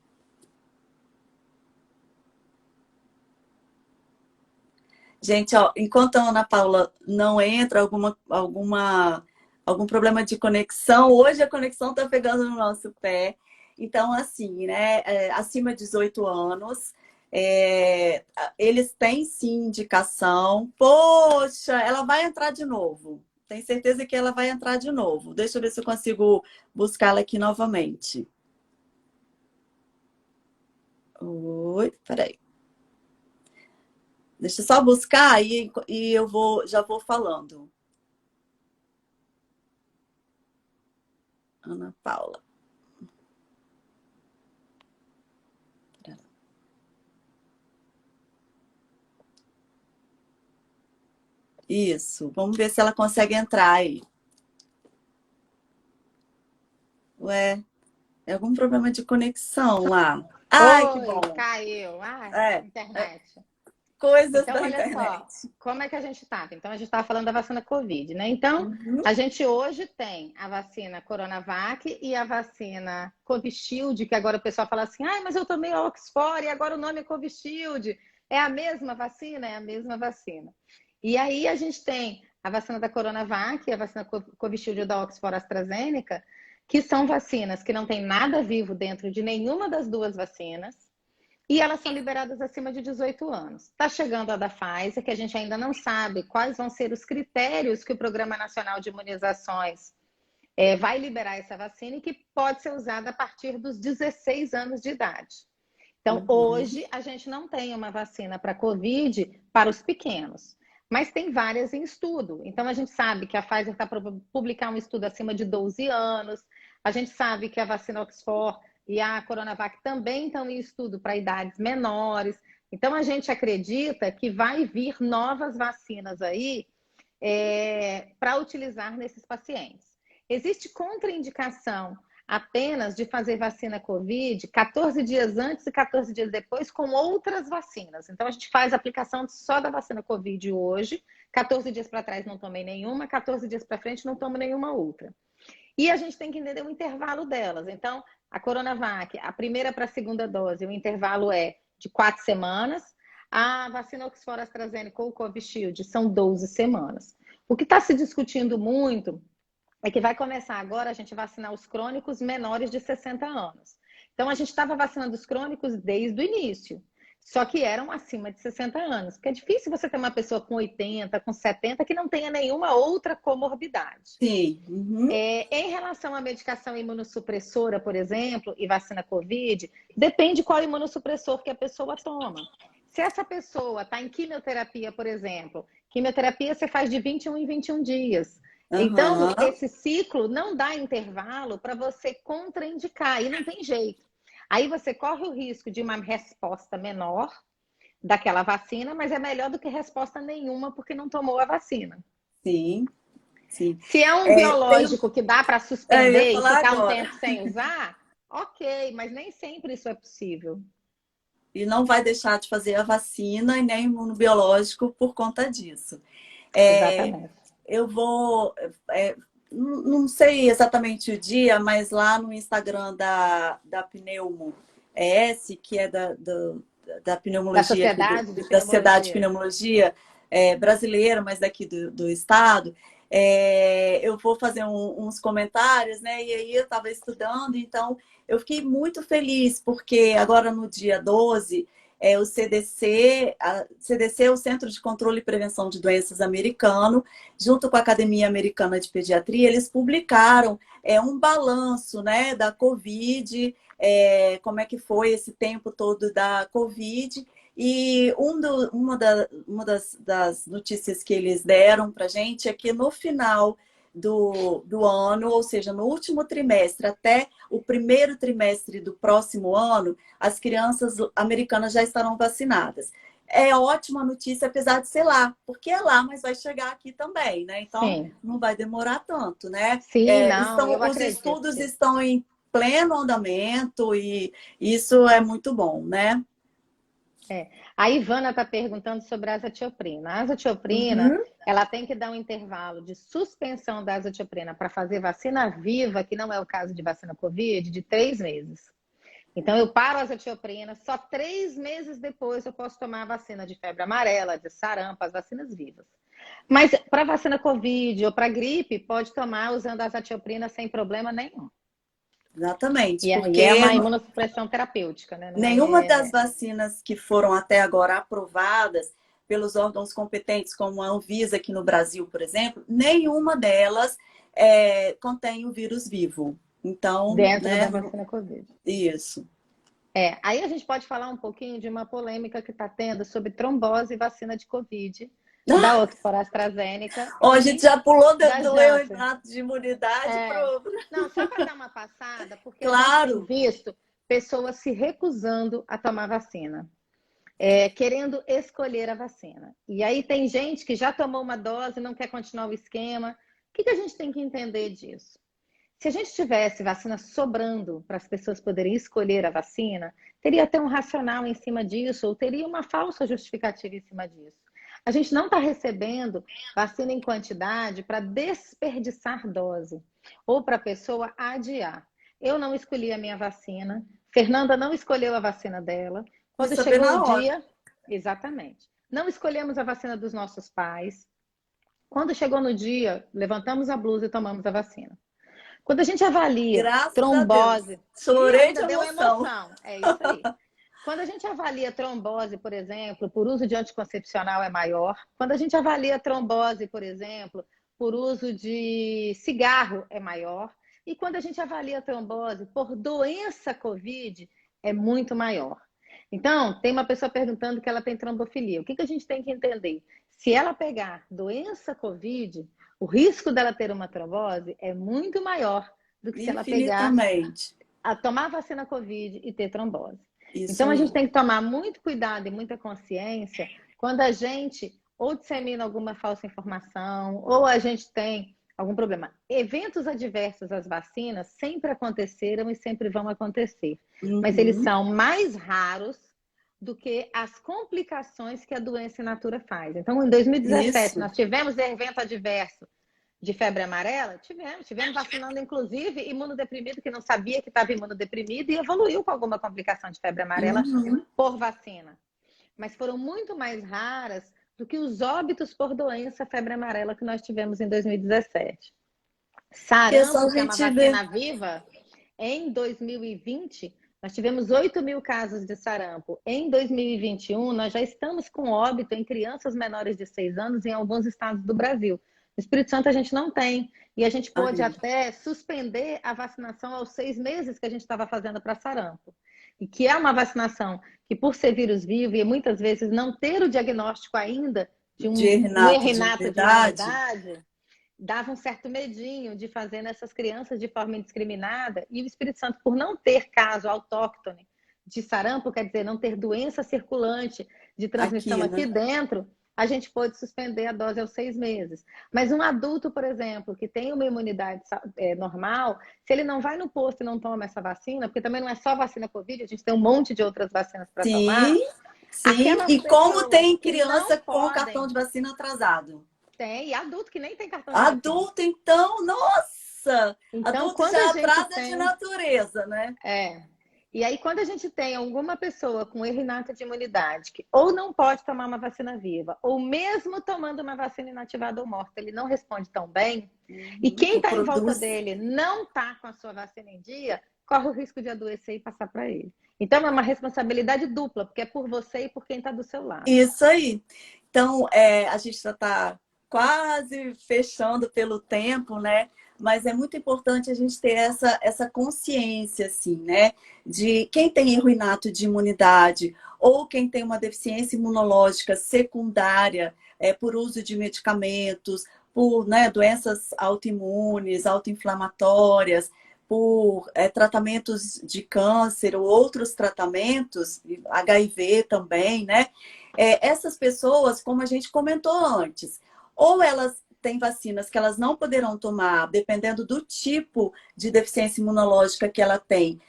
Gente, ó, enquanto a Ana Paula não entra, algum problema de conexão, hoje a conexão está pegando no nosso pé. Então, assim, né, acima de 18 anos, eles têm sim indicação. Poxa, ela vai entrar de novo. Tenho certeza que ela vai entrar de novo. Deixa eu ver se eu consigo buscá-la aqui novamente. Oi, peraí. Deixa eu só buscar e eu já vou falando. Ana Paula. Isso, vamos ver se ela consegue entrar aí. Ué, é algum problema de conexão lá. Ai, que bom. Caiu. Internet. Coisas então, da olha internet. Só, como é que a gente está? Então, a gente estava falando da vacina Covid, né? Então, a gente hoje tem a vacina Coronavac e a vacina Covishield, que agora o pessoal fala assim, mas eu tomei a Oxford e agora o nome é Covishield. É a mesma vacina? É a mesma vacina. E aí a gente tem a vacina da Coronavac, a vacina Covishield da Oxford AstraZeneca, que são vacinas que não tem nada vivo dentro de nenhuma das duas vacinas, e elas são liberadas acima de 18 anos. Está chegando a da Pfizer, que a gente ainda não sabe quais vão ser os critérios que o Programa Nacional de Imunizações vai liberar essa vacina e que pode ser usada a partir dos 16 anos de idade. Então, hoje, a gente não tem uma vacina para Covid para os pequenos, mas tem várias em estudo. Então, a gente sabe que a Pfizer está para publicar um estudo acima de 12 anos, a gente sabe que a vacina Oxford e a Coronavac também estão em estudo para idades menores. Então, a gente acredita que vai vir novas vacinas aí para utilizar nesses pacientes. Existe contraindicação apenas de fazer vacina Covid 14 dias antes e 14 dias depois com outras vacinas. Então, a gente faz a aplicação só da vacina Covid hoje, 14 dias para trás não tomei nenhuma, 14 dias para frente não tomo nenhuma outra. E a gente tem que entender o intervalo delas. Então, a Coronavac, a primeira para a segunda dose, o intervalo é de 4 semanas. A vacina Oxford AstraZeneca ou Covishield são 12 semanas. O que está se discutindo muito é que vai começar agora a gente vacinar os crônicos menores de 60 anos. Então, a gente estava vacinando os crônicos desde o início, só que eram acima de 60 anos. Porque é difícil você ter uma pessoa com 80, com 70, que não tenha nenhuma outra comorbidade. Sim. Em relação à medicação imunossupressora, por exemplo, e vacina Covid, depende qual imunossupressor que a pessoa toma. Se essa pessoa está em quimioterapia, por exemplo, quimioterapia você faz de 21 em 21 dias. Então, esse ciclo não dá intervalo para você contraindicar, e não tem jeito. Aí você corre o risco de uma resposta menor daquela vacina, mas é melhor do que resposta nenhuma porque não tomou a vacina. Sim, sim. Se é um biológico que dá para suspender e ficar agora um tempo sem usar, ok, mas nem sempre isso é possível. E não vai deixar de fazer a vacina e nem imunobiológico por conta disso. Exatamente. Eu vou... não sei exatamente o dia, mas lá no Instagram da Pneumo ES, que é da pneumologia, da Sociedade de Pneumologia brasileira, mas daqui do estado, eu vou fazer uns comentários, né? E aí eu estava estudando, então eu fiquei muito feliz, porque agora no dia 12, o CDC, o Centro de Controle e Prevenção de Doenças americano, junto com a Academia Americana de Pediatria, eles publicaram um balanço, né, da Covid, como é que foi esse tempo todo da Covid. E uma das notícias que eles deram para a gente é que no final do ano, ou seja, no último trimestre até o primeiro trimestre do próximo ano, as crianças americanas já estarão vacinadas. É ótima notícia, apesar de ser lá, porque é lá, mas vai chegar aqui também, né? Então, sim, não vai demorar tanto, né? Sim, não, os estudos estão em pleno andamento e isso é muito bom, né? A Ivana está perguntando sobre a azatioprina. A azatioprina, ela tem que dar um intervalo de suspensão da azatioprina para fazer vacina viva, que não é o caso de vacina Covid, de 3 meses. Então, eu paro a azatioprina, só 3 meses depois eu posso tomar a vacina de febre amarela, de sarampo, as vacinas vivas. Mas para vacina Covid ou para gripe, pode tomar usando a azatioprina sem problema nenhum. Exatamente, porque é uma imunossupressão terapêutica, né? Nenhuma das vacinas que foram até agora aprovadas pelos órgãos competentes, como a Anvisa aqui no Brasil, por exemplo, nenhuma delas contém o vírus vivo. Então, dentro da vacina Covid. Isso. Aí a gente pode falar um pouquinho de uma polêmica que está tendo sobre trombose e vacina de Covid. Da Oxford AstraZeneca. A gente já pulou do campeonato de imunidade pro... Não, só para dar uma passada, porque claro. a gente tem visto pessoas se recusando a tomar vacina, querendo escolher a vacina. E aí tem gente que já tomou uma dose e não quer continuar o esquema. O que a gente tem que entender disso? Se a gente tivesse vacina sobrando para as pessoas poderem escolher a vacina, teria até um racional em cima disso, ou teria uma falsa justificativa em cima disso. A gente não está recebendo vacina em quantidade para desperdiçar dose ou para a pessoa adiar. Eu não escolhi a minha vacina, Fernanda não escolheu a vacina dela. Quando chegou o dia, exatamente. Não escolhemos a vacina dos nossos pais. Quando chegou no dia, levantamos a blusa e tomamos a vacina. Quando a gente avalia Graças a Deus. trombose, e Chorei de ainda deu emoção. emoção, é isso aí. Quando a gente avalia trombose, por exemplo, por uso de anticoncepcional é maior. Quando a gente avalia trombose, por exemplo, por uso de cigarro é maior. E quando a gente avalia trombose por doença COVID, é muito maior. Então, tem uma pessoa perguntando que ela tem trombofilia. O que a gente tem que entender? Se ela pegar doença COVID, o risco dela ter uma trombose é muito maior do que se ela pegar Infinitamente. a tomar a vacina COVID e ter trombose. Isso Então, a aí. gente tem que tomar muito cuidado e muita consciência quando a gente ou dissemina alguma falsa informação, ou a gente tem algum problema. Eventos adversos às vacinas sempre aconteceram e sempre vão acontecer, mas eles são mais raros do que as complicações que a doença in natura faz. Então, em 2017, Isso. nós tivemos evento adverso de febre amarela? Tivemos vacinando, inclusive, imunodeprimido que não sabia que estava imunodeprimido e evoluiu com alguma complicação de febre amarela por vacina. Mas foram muito mais raras do que os óbitos por doença febre amarela que nós tivemos em 2017. Sarampo, que é uma vacina viva, em 2020, nós tivemos 8.000 casos de sarampo. Em 2021, nós já estamos com óbito em crianças menores de 6 anos em alguns estados do Brasil. No Espírito Santo a gente não tem. E a gente pôde até suspender a vacinação aos 6 meses que a gente estava fazendo para sarampo. E que é uma vacinação que, por ser vírus vivo e muitas vezes não ter o diagnóstico ainda de um errinato de imunidade, dava um certo medinho de fazer nessas crianças de forma indiscriminada. E o Espírito Santo, por não ter caso autóctone de sarampo, quer dizer, não ter doença circulante de transmissão aqui dentro, a gente pode suspender a dose aos 6 meses. Mas um adulto, por exemplo, que tem uma imunidade normal, se ele não vai no posto e não toma essa vacina, porque também não é só vacina Covid, a gente tem um monte de outras vacinas para tomar. Sim, e como tem criança com cartão de vacina atrasado? Tem, e adulto que nem tem cartão de vacina. Adulto, então, nossa! Então, adulto já atrasa de natureza, né? E aí, quando a gente tem alguma pessoa com erro inato de imunidade que ou não pode tomar uma vacina viva, ou mesmo tomando uma vacina inativada ou morta, ele não responde tão bem, e quem está em volta dele não está com a sua vacina em dia, corre o risco de adoecer e passar para ele. Então, é uma responsabilidade dupla, porque é por você e por quem está do seu lado. Isso aí. Então, a gente já está quase fechando pelo tempo, né? Mas é muito importante a gente ter essa consciência, assim, né? De quem tem erro inato de imunidade ou quem tem uma deficiência imunológica secundária por uso de medicamentos, por doenças autoimunes, autoinflamatórias, por tratamentos de câncer ou outros tratamentos, HIV também, né? Essas pessoas, como a gente comentou antes, ou elas têm vacinas que elas não poderão tomar, dependendo do tipo de deficiência imunológica que ela tem,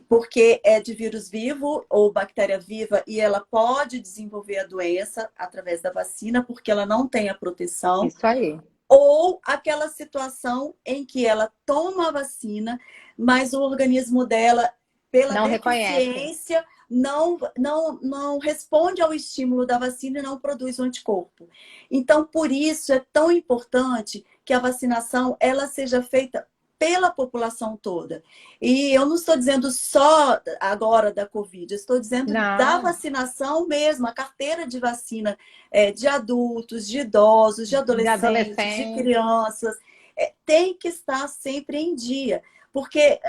porque é de vírus vivo ou bactéria viva e ela pode desenvolver a doença através da vacina, porque ela não tem a proteção. Isso aí. Ou aquela situação em que ela toma a vacina, mas o organismo dela, pela não deficiência, não responde ao estímulo da vacina e não produz o anticorpo. Então, por isso, é tão importante que a vacinação ela seja feita pela população toda. E eu não estou dizendo só agora da Covid, eu estou dizendo da vacinação mesmo, a carteira de vacina de adultos, de idosos, de adolescentes, de crianças, tem que estar sempre em dia. Porque,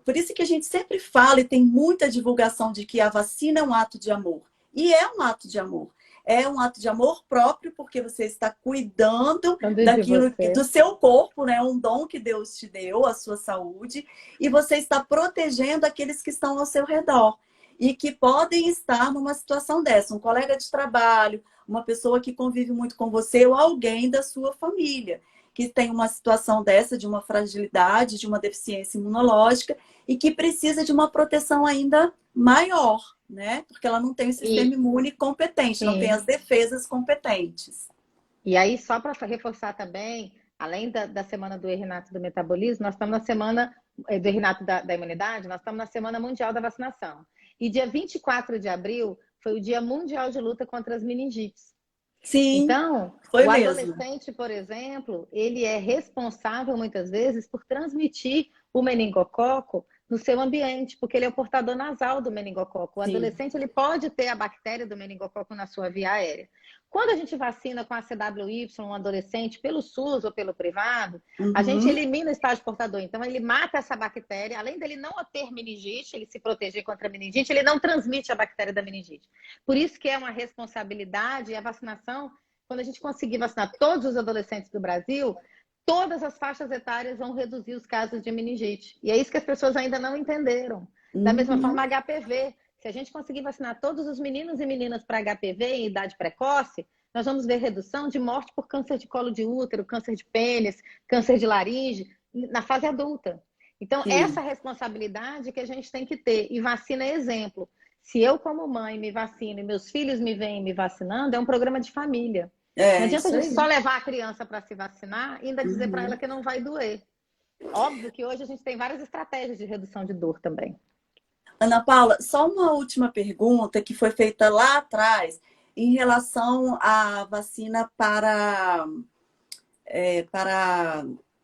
por isso que a gente sempre fala e tem muita divulgação de que a vacina é um ato de amor. E é um ato de amor. É um ato de amor próprio, porque você está cuidando daquilo do seu corpo, né? Um dom que Deus te deu, a sua saúde, e você está protegendo aqueles que estão ao seu redor e que podem estar numa situação dessa. Um colega de trabalho, uma pessoa que convive muito com você ou alguém da sua família que tem uma situação dessa, de uma fragilidade, de uma deficiência imunológica e que precisa de uma proteção ainda maior, né? Porque ela não tem o sistema imune competente, não tem as defesas competentes. E aí, só para reforçar também, além da semana do erro-inato do metabolismo, nós estamos na semana do erro-inato da imunidade, nós estamos na Semana Mundial da Vacinação. E dia 24 de abril foi o Dia Mundial de Luta contra as Meningites. Sim, Então, foi o mesmo. adolescente, por exemplo, ele é responsável muitas vezes por transmitir o meningococo no seu ambiente, porque ele é o portador nasal do meningococo. O Sim. adolescente ele pode ter a bactéria do meningococo na sua via aérea. Quando a gente vacina com a CWY, um adolescente, pelo SUS ou pelo privado, a gente Uhum. elimina o estágio portador. Então, ele mata essa bactéria. Além dele não ter meningite, ele se proteger contra a meningite, ele não transmite a bactéria da meningite. Por isso que é uma responsabilidade e a vacinação, quando a gente conseguir vacinar todos os adolescentes do Brasil, todas as faixas etárias vão reduzir os casos de meningite. E é isso que as pessoas ainda não entenderam. Da mesma Uhum. forma, HPV. Se a gente conseguir vacinar todos os meninos e meninas para HPV em idade precoce, nós vamos ver redução de morte por câncer de colo de útero, câncer de pênis, câncer de laringe, na fase adulta. Então, essa Sim. responsabilidade que a gente tem que ter. E vacina é exemplo. Se eu, como mãe, me vacino e meus filhos me vêm me vacinando, é um programa de família. Não É, adianta a isso gente aí. só levar a criança para se vacinar e ainda dizer para ela Uhum. que não vai doer. Óbvio que hoje a gente tem várias estratégias de redução de dor também. Ana Paula, só uma última pergunta que foi feita lá atrás em relação à vacina para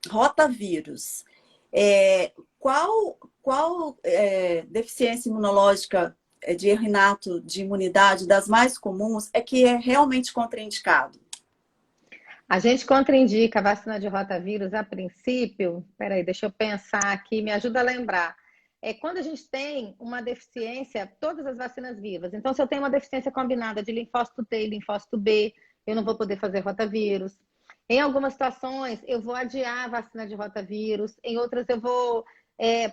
rotavírus. Qual deficiência imunológica de erro inato de imunidade das mais comuns é que é realmente contraindicado? A gente contraindica a vacina de rotavírus a princípio. Peraí, deixa eu pensar aqui, me ajuda a lembrar. É quando a gente tem uma deficiência, todas as vacinas vivas. Então, se eu tenho uma deficiência combinada de linfócito T e linfócito B, eu não vou poder fazer rotavírus. Em algumas situações, eu vou adiar a vacina de rotavírus. Em outras, eu vou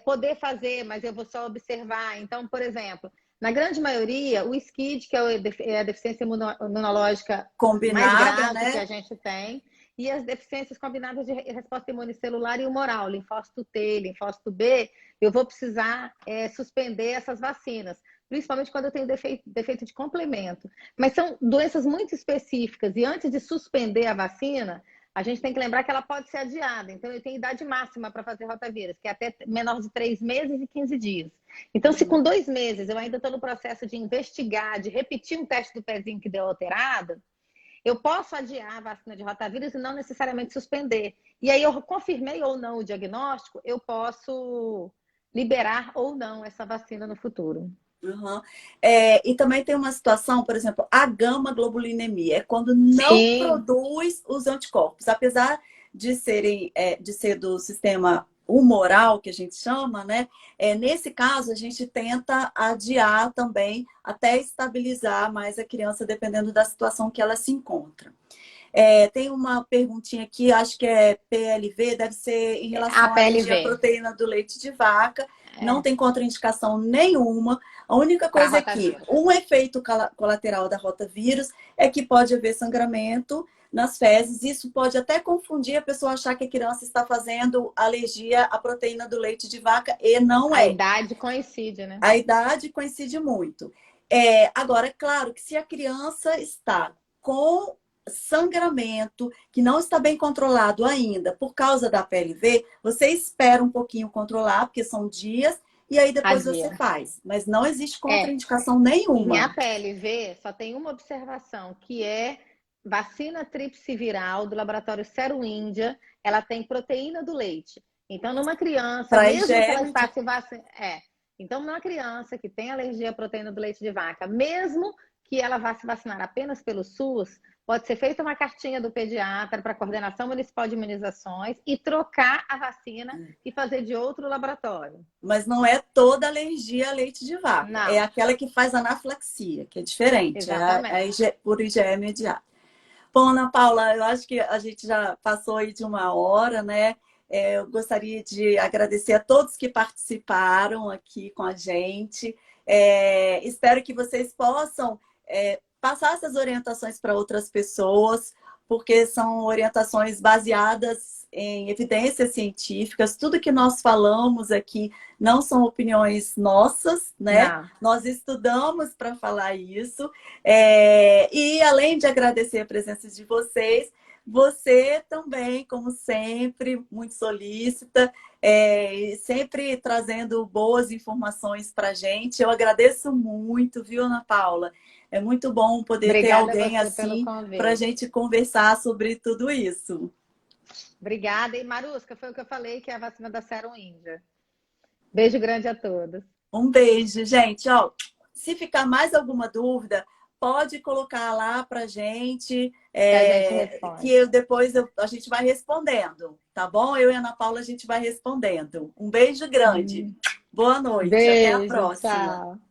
poder fazer, mas eu vou só observar. Então, por exemplo, na grande maioria, o SCID, que é a deficiência imunológica mais Combinada, grave que né? a gente tem, e as deficiências combinadas de resposta imunicelular e humoral, linfócito T, linfócito B, eu vou precisar suspender essas vacinas, principalmente quando eu tenho defeito de complemento. Mas são doenças muito específicas, e antes de suspender a vacina, a gente tem que lembrar que ela pode ser adiada. Então, eu tenho idade máxima para fazer rotavírus, que é até menor de 3 meses e 15 dias. Então, se com 2 meses eu ainda estou no processo de investigar, de repetir um teste do pezinho que deu alterado, eu posso adiar a vacina de rotavírus e não necessariamente suspender. E aí eu confirmei ou não o diagnóstico, eu posso liberar ou não essa vacina no futuro. Uhum. E também tem uma situação, por exemplo, a gama-globulinemia, é quando não Sim, produz os anticorpos, apesar de ser do sistema humoral, que a gente chama, né? Nesse caso, a gente tenta adiar também até estabilizar mais a criança, dependendo da situação que ela se encontra. Tem uma perguntinha aqui, acho que é PLV, deve ser em a relação à alergia à PLV, proteína do leite de vaca. Não tem contraindicação nenhuma. A única para coisa é que rotavírus. um efeito colateral da rotavírus é que pode haver sangramento nas fezes. Isso pode até confundir a pessoa achar que a criança está fazendo alergia à proteína do leite de vaca e não A é. idade coincide, né? A idade coincide muito. Agora, é claro que se a criança está com sangramento que não está bem controlado ainda por causa da PLV, você espera um pouquinho controlar, porque são dias, e aí depois você Adia. faz. Mas não existe É, contraindicação em nenhuma. APLV só tem uma observação, que é vacina tríplice viral do laboratório Serum Índia, ela tem proteína do leite. Então, numa criança, Para mesmo que ela IgM, está se vacinando, então numa criança que tem alergia à proteína do leite de vaca, mesmo que ela vá se vacinar apenas pelo SUS, pode ser feita uma cartinha do pediatra para a Coordenação Municipal de Imunizações e trocar a vacina e fazer de outro laboratório. mas não é toda alergia a leite de vaca. É Não, aquela que faz anafilaxia, que é diferente, exatamente. por IgM imediato. Bom, Ana Paula, eu acho que a gente já passou aí de uma hora, né? Eu gostaria de agradecer a todos que participaram aqui com a gente. Espero que vocês possam passar essas orientações para outras pessoas, porque são orientações baseadas em evidências científicas. Tudo que nós falamos aqui não são opiniões nossas, né? Não. Nós estudamos para falar isso. E além de agradecer a presença de vocês, você também, como sempre, muito solícita, sempre trazendo boas informações para a gente. Eu agradeço muito, viu, Ana Paula? É muito bom poder ter Obrigada a alguém você pelo assim para a convite. gente conversar sobre tudo isso. Obrigada. E Marusca, foi o que eu falei, que é a vacina da Serum Índia. Beijo grande a todos. Um beijo, gente. Ó, se ficar mais alguma dúvida, pode colocar lá para gente, Que a gente que responde. a gente vai respondendo, tá bom? Eu e a Ana Paula, a gente vai respondendo. Um beijo grande. Boa noite. Até a Beijo, próxima. tchau.